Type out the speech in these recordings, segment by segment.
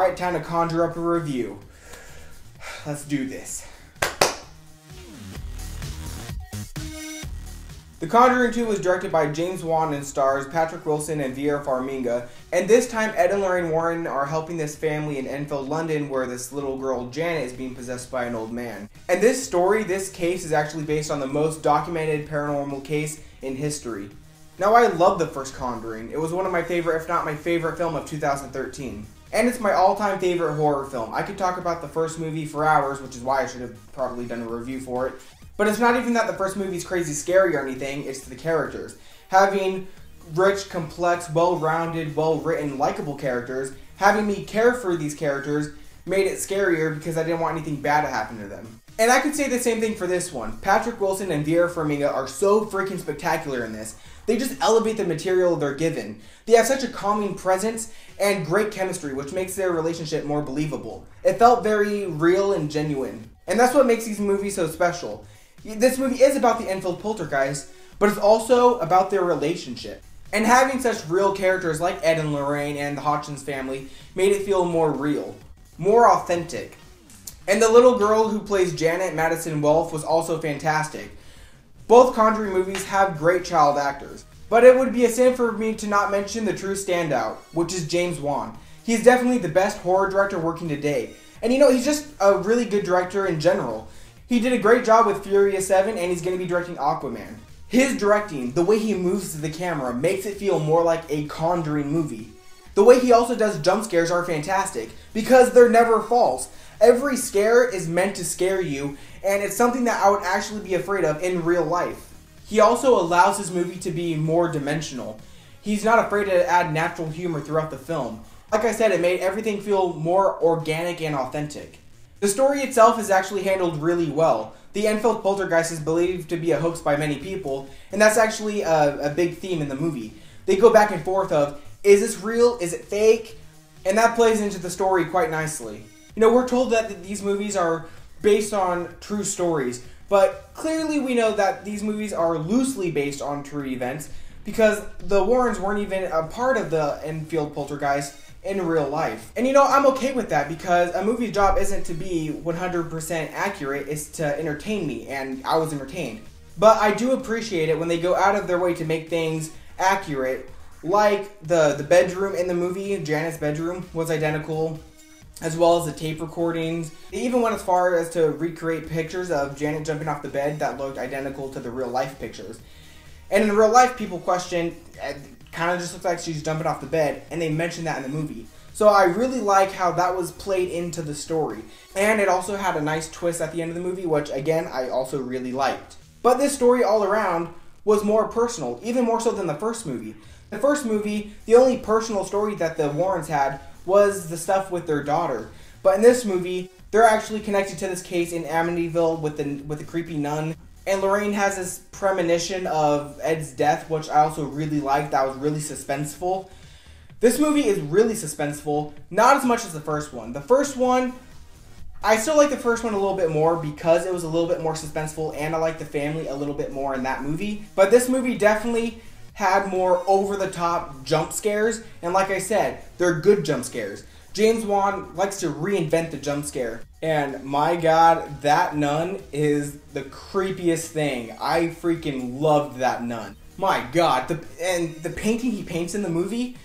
Alright, time to conjure up a review. Let's do this. The Conjuring 2 was directed by James Wan and stars Patrick Wilson and Vera Farmiga. And this time, Ed and Lorraine Warren are helping this family in Enfield, London, where this little girl, Janet, is being possessed by an old man. And this case is actually based on the most documented paranormal case in history. Now, I love the first Conjuring. It was one of my favorite, if not my favorite film of 2013. And it's my all-time favorite horror film. I could talk about the first movie for hours, which is why I should have probably done a review for it. But it's not even that the first movie's crazy scary or anything, it's the characters. Having rich, complex, well-rounded, well-written, likable characters, having me care for these characters made it scarier because I didn't want anything bad to happen to them. And I could say the same thing for this one. Patrick Wilson and Vera Farmiga are so freaking spectacular in this. They just elevate the material they're given. They have such a calming presence and great chemistry, which makes their relationship more believable. It felt very real and genuine. And that's what makes these movies so special. This movie is about the Enfield poltergeist, but it's also about their relationship. And having such real characters like Ed and Lorraine and the Hodgins family made it feel more real, more authentic. And the little girl who plays Janet, Madison Wolfe, was also fantastic. Both Conjuring movies have great child actors, but it would be a sin for me to not mention the true standout, which is James Wan. He's definitely the best horror director working today. And you know, he's just a really good director in general. He did a great job with Furious 7, and he's going to be directing Aquaman. His directing, the way he moves the camera, makes it feel more like a Conjuring movie. The way he also does jump scares are fantastic, because they're never false. Every scare is meant to scare you, and it's something that I would actually be afraid of in real life. He also allows his movie to be more dimensional. He's not afraid to add natural humor throughout the film. Like I said, it made everything feel more organic and authentic. The story itself is actually handled really well. The Enfield poltergeist is believed to be a hoax by many people, and that's actually a big theme in the movie. They go back and forth of, is this real? Is it fake? And that plays into the story quite nicely. You know, we're told that these movies are based on true stories, but clearly we know that these movies are loosely based on true events because the Warrens weren't even a part of the Enfield poltergeist in real life. And you know, I'm okay with that because a movie's job isn't to be 100% accurate, it's to entertain me, and I was entertained. But I do appreciate it when they go out of their way to make things accurate, like the bedroom in the movie. Janet's bedroom was identical, as well as the tape recordings. They even went as far as to recreate pictures of Janet jumping off the bed that looked identical to the real life pictures. And in real life, people question, kind of just looks like she's jumping off the bed, and they mentioned that in the movie. So I really like how that was played into the story. And it also had a nice twist at the end of the movie, which again, I also really liked. But this story all around was more personal, even more so than the first movie. The first movie, the only personal story that the Warrens had was the stuff with their daughter. But in this movie, they're actually connected to this case in Amityville with the creepy nun. And Lorraine has this premonition of Ed's death, which I also really liked. That was really suspenseful. This movie is really suspenseful, not as much as the first one. The first one, I still like the first one a little bit more because it was a little bit more suspenseful, and I like the family a little bit more in that movie. But this movie definitely had more over-the-top jump scares, and like I said, they're good jump scares. James Wan likes to reinvent the jump scare, and my god, that nun is the creepiest thing. I freaking loved that nun. My god, the painting he paints in the movie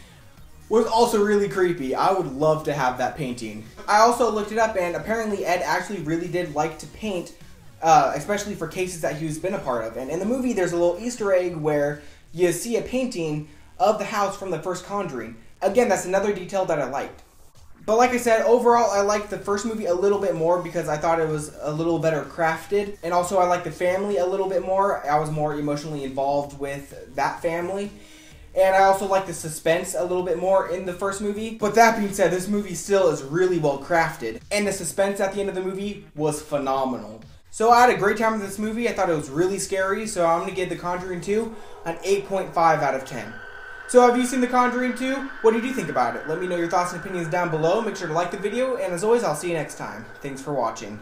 was also really creepy. I would love to have that painting. I also looked it up, and apparently Ed actually really did like to paint, especially for cases that he's been a part of. And in the movie, there's a little Easter egg where you see a painting of the house from the first Conjuring. Again, that's another detail that I liked. But like I said, overall, I liked the first movie a little bit more because I thought it was a little better crafted. And also, I liked the family a little bit more. I was more emotionally involved with that family. And I also like the suspense a little bit more in the first movie. But that being said, this movie still is really well crafted. And the suspense at the end of the movie was phenomenal. So I had a great time with this movie. I thought it was really scary. So I'm going to give The Conjuring 2 an 8.5 out of 10. So have you seen The Conjuring 2? What did you think about it? Let me know your thoughts and opinions down below. Make sure to like the video. And as always, I'll see you next time. Thanks for watching.